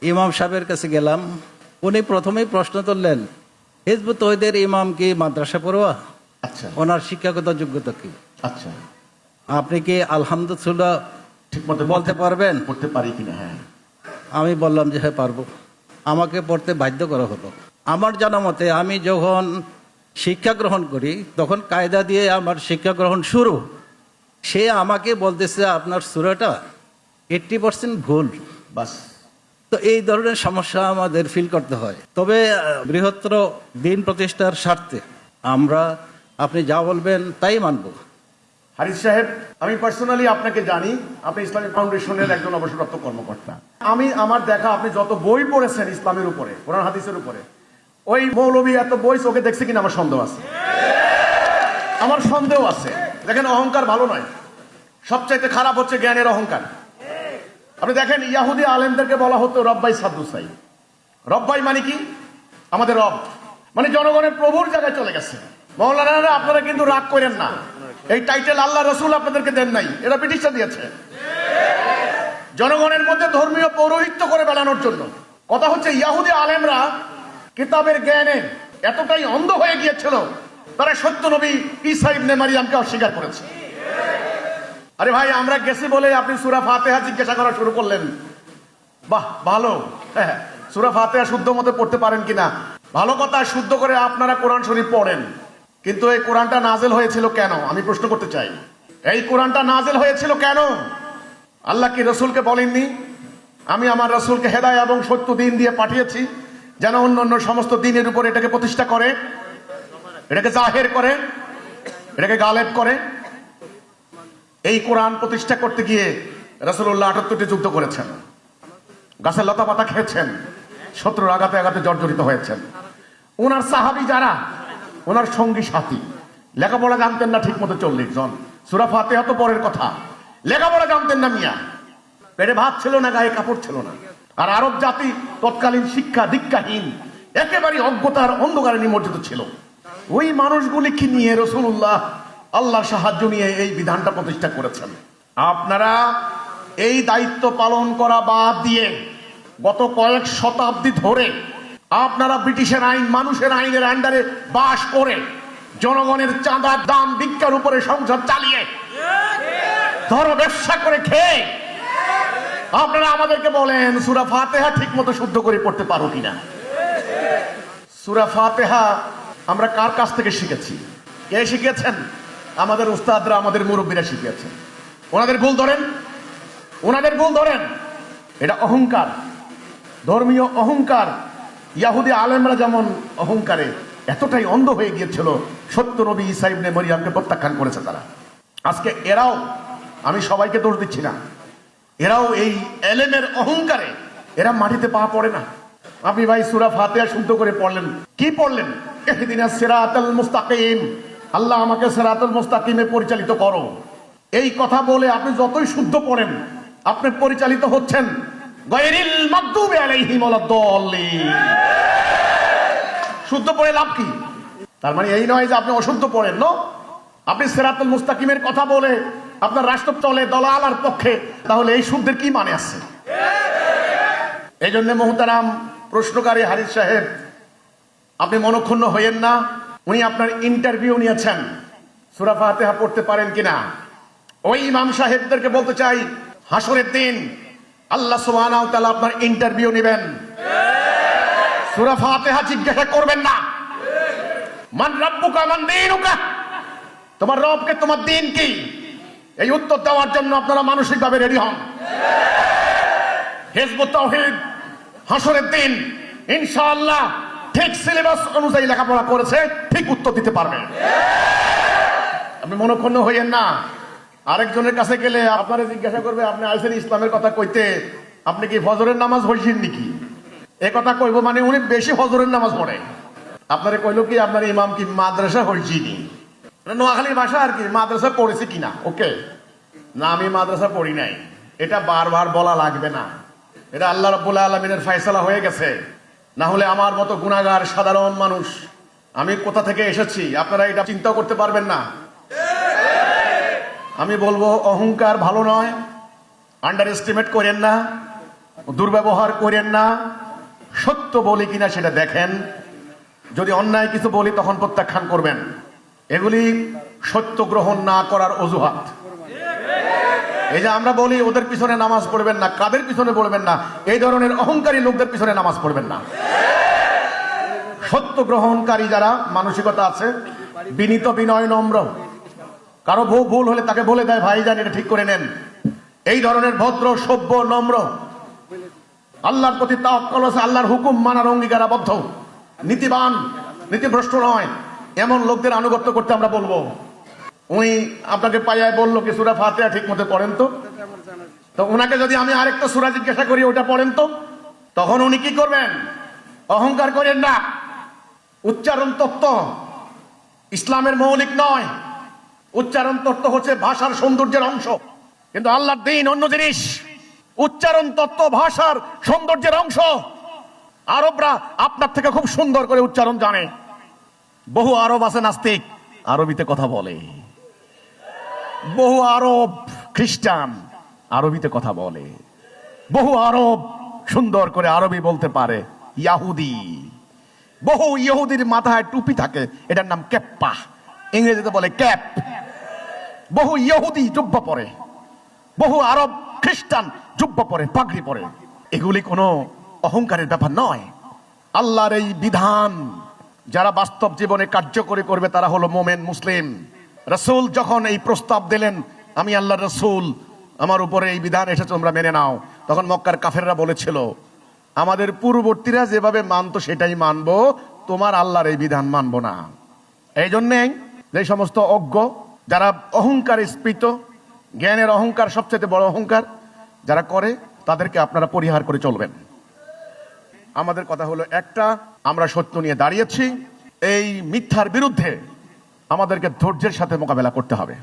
ইমাম সাহেবের কাছে গেলাম। উনি প্রথমেই প্রশ্ন তুললেন, হিজবুত তৌহিদের ইমাম কি মাদ্রাসা পড়ুয়া? আচ্ছা ওনার শিক্ষাগত যোগ্যতা কি? আচ্ছা, আপনি কি আলহামদুলিল্লাহ ঠিক মতো বলতে পারবেন? পড়তে পারি কিনা? হ্যাঁ। আমি বললাম যে হ্যাঁ পারবো। আমাকে পড়তে বাধ্য করা হলো। আমার জানা মতে আমি যখন শিক্ষা গ্রহণ করি তখন কায়দা দিয়ে আমার শিক্ষা গ্রহণ শুরু। সে আমাকে বলতেছে আপনার সূরাটা 80% ভুল। বাস। তো এই ধরনের সমস্যা আমাদের ফিল করতে হয়। তবে বৃহত্তর দিন প্রতিষ্ঠার স্বার্থে আমরা আপনি যা বলবেন তাই মানব। হারিস সাহেব, আমি পার্সোনালি আপনাকে জানি, আপনি ইসলামিক ফাউন্ডেশনের একজন অবসরপ্রাপ্ত কর্মকর্তা। আমি আমার দেখা আপনি যত বই পড়েছেন ইসলামের উপরে, কোরআন হাদিসের উপরে, ওই মৌলবী এত বই চোখে দেখছে কিনা আমার সন্দেহ আছে। আমার সন্দেহ আছে। দেখেন, অহংকার ভালো নয়, সবচাইতে খারাপ হচ্ছে জ্ঞানের অহংকার। আপনি দেখেন, ইয়াহুদি আলেমদেরকে বলা হতো রব্বাই সাদ্দুসাই। রব্বাই মানে কি? আমাদের রব, মানে জনগণের প্রভুর জায়গায় চলে গেছে। মৌলানারা, আপনারা কিন্তু রাগ করেন না, এই টাইটেল আল্লাহ রসুল আপনাদেরকে দেন নাই, এটা ব্রিটিশরা দিয়েছে জনগণের মধ্যে ধর্মীয় পৌরোহিত্য করে বেড়ানোর জন্য। কথা হচ্ছে, ইয়াহুদি আলেমরা কিতাবের জ্ঞানে এতটাই অন্ধ হয়ে গিয়েছিল, তারা সত্য নবী ঈসা ইবনে মারিয়ামকে অস্বীকার করেছে। আরে ভাই, আমরা গেছি বলে আপনি সূরা ফাতিহা জিজ্ঞাসা করা শুরু করলেন। বাহ, ভালো। হ্যাঁ, সূরা ফাতিহা শুদ্ধ মতো পড়তে পারেন কিনা? ভালো কথা, শুদ্ধ করে আপনারা কোরআন শরীফ পড়েন, কিন্তু এই কোরআনটা নাজেল হয়েছিল কেন? আমি প্রশ্ন করতে চাই, এই কোরআনটা নাজেল হয়েছিল কেন? আল্লাহ কি রসুলকে বলেননি, আমি আমার রসুলকে হেদায়া এবং সত্য দিন দিয়ে পাঠিয়েছি, যেন অন্য অন্য সমস্ত দিনের উপর এটাকে প্রতিষ্ঠা করে, এটাকে জাহের করে, এটাকে গালেব করে? এই কোরআন প্রতিষ্ঠা করতে গিয়ে রাসূলুল্লাহ ৭৮টি যুদ্ধ করেছেন, গাছের লতা পাতা খেয়েছেন, শত্রুর আঘাতে আঘাতে জর্জরিত হয়েছেন। ওনার সাহাবী যারা, ওনার সঙ্গী সাথী, লেখাপড়া জানতেন না ঠিক মতো 40 জন। সূরা ফাতিহা তো পরের কথা, লেখাপড়া জানতেন না মিয়া, পেটে ভাত ছিল না, গায়ে কাপড় ছিল না। আর আরব জাতি তৎকালীন শিক্ষা দীক্ষাহীন, একেবারে অজ্ঞতার অন্ধকারে নিমজ্জিত ছিল। ওই মানুষগুলিকে নিয়ে রাসূলুল্লাহ আল্লাহর সাহায্য নিয়ে এই বিধানটা প্রতিষ্ঠা করেছেন। আপনারা এই দায়িত্ব পালন করা বাদ দিয়ে গত কয়েক শতাব্দী ধরে আপনারা ব্রিটিশের আইন, মানুষের আইনের আন্ডারে বাস করে জনগণের চাঁদার দাম ভিক্ষার উপরে সংসার চালিয়ে ধর্ম ব্যবসা করে খেয়ে আপনারা আমাদেরকে বলেন সূরা ফাতিহা ঠিক মতো শুদ্ধ করে পড়তে পারো কিনা? সূরা ফাতিহা আমরা কার কাছ থেকে শিখেছি? কে শিখিয়েছেন? আমাদের উস্তাদরা, আমাদের মুরব্বীরা শিখিয়েছেন। ওনাদের ভুল ধরেন, ওনাদের ভুল ধরেন। এটা অহংকার, ধর্মীয় অহংকার। ইয়াহুদি আলেমরা যেমন অহংকারে এতটাই অন্ধ হয়ে গিয়েছিল, সত্য নবী ঈসা ইবনে মারিয়ামকে প্রত্যাখ্যান করেছে তারা। আজকে এরাও, আমি সবাইকে দোষ দিচ্ছি না, এরাও এই এলেমের অহংকারে এরা মাটিতে পা পড়ে না। আপনি ভাই সূরা ফাতিহা শুদ্ধ করে পড়লেন, কি পড়লেন? ইহদিনাস সিরাতাল মুস্তাকিম, আল্লাহ আমাকে সিরাতাল মুস্তাকিমে পরিচালিত করো। এই কথা বলে আপনি যতই শুদ্ধ পড়েন, আপনি পরিচালিত হচ্ছেন গায়রিল মাগদুবি আলাইহিম ওয়ালাদ-দাল্লিন। শুদ্ধ পড়ে লাভ কি? তার মানে এই নয় যে আপনি অশুদ্ধ পড়েন। না, আপনি সিরাতাল মুস্তাকিমের কথা বলে আপনার রাষ্ট্র চলে দলালার পক্ষে, তাহলে এই শুদ্ধের কি মানে আছে? এই জন্য মুহতারাম প্রশ্নকারী হারিস সাহেব, আপনি মনক্ষুণ্ণ হইয়েন না। উনি আপনার ইন্টারভিউ নিয়েছেন, সূরা ফাতিহা পড়তে পারেন কিনা। ওই ইমাম সাহেবদেরকে বলতে চাই, হাসরের দিন আল্লাহ সুবহানাহু ওয়া তাআলা আপনার ইন্টারভিউ নেবেন। সূরা ফাতিহা জিজ্ঞাসা করবেন না, মান রাব্বুকা মান দীনুকা, তোমার রবকে, তোমার দিন কি? এই উত্তর দেওয়ার জন্য আপনারা মানসিকভাবে রেডি হন। হিজবুত তাওহীদ হাসরের দিন ইনশাআল্লাহ ঠিক সিলেবাস অনুযায়ী লেখাপড়া করেছে, ঠিক উত্তর দিতে পারবে। আপনি মনক্ষুণ্ণ হইয়েন না। আরেকজনের কাছে গেলে আপনারা জিজ্ঞাসা করবে, আপনি আইসেন ইসলামের কথা কইতে, আপনি কি ফজরের নামাজ পড়ছেন নাকি? এ কথা কইব মানে উনি বেশি ফজরের নামাজ পড়ে। আপনারা কইলো কি, আপনার ইমাম কি মাদ্রাসা হইছিনি? নোয়াখালীর ভাষা আর কি, মাদ্রাসা পড়েছে কিনা। ওকে, না আমি মাদ্রাসা পড়ি নাই, এটা বারবার বলা লাগবে না। এটা আল্লাহ রাব্বুল আলামিনের ফয়সালা হয়ে গেছে। না হলে আমার মতো গুনাহগার সাধারণ মানুষ, আমি কোথা থেকে এসেছি আপনারা এটা চিন্তা করতে পারবেন না। আমি বলবো অহংকার ভালো নয়, আন্ডার এস্টিমেট করেন না। দুর্ব্যবহার করেন না, সত্য বলি কিনা সেটা দেখেন, যদি অন্যায় কিছু বলি তখন প্রত্যাখ্যান করবেন। এগুলি সত্য গ্রহণ না করার অজুহাত। এই যে আমরা বলি ওদের পিছনে নামাজ পড়বেন না, কাদের পিছনে পড়বেন না, এই ধরনের অহংকারী লোকদের পিছনে নামাজ পড়বেন না। সত্য গ্রহণকারী যারা মানসিকতা আছে, বিনীত বিনয় নম্র, কারো ভুল হলে তাকে বলে দেয় ভাইজান এটা ঠিক করে নেন, এই ধরনের ভদ্র সভ্য নম্র, আল্লাহর প্রতি তাওয়াক্কুল আছে, আল্লাহর হুকুম মানার অঙ্গীকারাবদ্ধ, নীতিবান, নীতিভ্রষ্ট নয়, এমন লোকদের আনুগত্য করতে আমরা বলবো। উনি আপনাকে পাইয়ায় বললো কি সূরা ফাতিহা ঠিক মতো পড়েন তো উনাকে যদি আমি আরেকটা সূরা জিজ্ঞাসা করি ওটা পড়েন তো, তখন উনি কি করবেন? অহংকার করেন না, উচ্চারণ তত্ত্ব ইসলামের মৌলিক নয়, উচ্চারণ তত্ত্ব হচ্ছে ভাষার সৌন্দর্যের অংশ, কিন্তু আল্লাহর দ্বীন অন্য জিনিস। উচ্চারণ তত্ত্ব ভাষার সৌন্দর্যের অংশ। আরবরা আপনার থেকে খুব সুন্দর করে উচ্চারণ জানে। বহু আরব আছে নাস্তিক, আরবিতে কথা বলে। বহু আরব খ্রিস্টান আরবিতে কথা বলে। বহু আরব সুন্দর করে আরবি বলতে পারে। ইয়াহুদি, বহু ইহুদির মাথায় টুপি থাকে, এটার নাম ক্যাপ্পা, ইংরেজিতে বলে ক্যাপ। বহু ইহুদি জুব্বা পরে, বহু আরব খ্রিস্টান জুব্বা পরে, পাগড়ি পরে। এগুলি কোনো অহংকারের ব্যাপার নয়। আল্লাহর এই বিধান যারা বাস্তব জীবনে কার্যকরী করবে তারা হলো মোমেন, মুসলিম। রাসূল যখন এই প্রস্তাব দিলেন, আমি আল্লাহর রাসূল, আমার উপরে এই বিধান এসেছে, তোমরা মেনে নাও, তখন মক্কার কাফেররা বলেছিল আমাদের পূর্ববর্তীরা যেভাবে মানতো সেটাই মানবো, তোমার আল্লাহর এই বিধান মানবো না। এই জন্যেই যে সমস্ত অজ্ঞ যারা অহংকারে স্পৃত, জ্ঞানের অহংকার সবচেয়ে বড় অহংকার যারা করে, তাদেরকে আপনারা পরিহার করে চলবেন। আমাদের কথা হলো একটা, আমরা সত্য নিয়ে দাঁড়িয়েছি, এই মিথ্যার বিরুদ্ধে আমাদেরকে ধৈর্যের সাথে মোকাবেলা করতে হবে।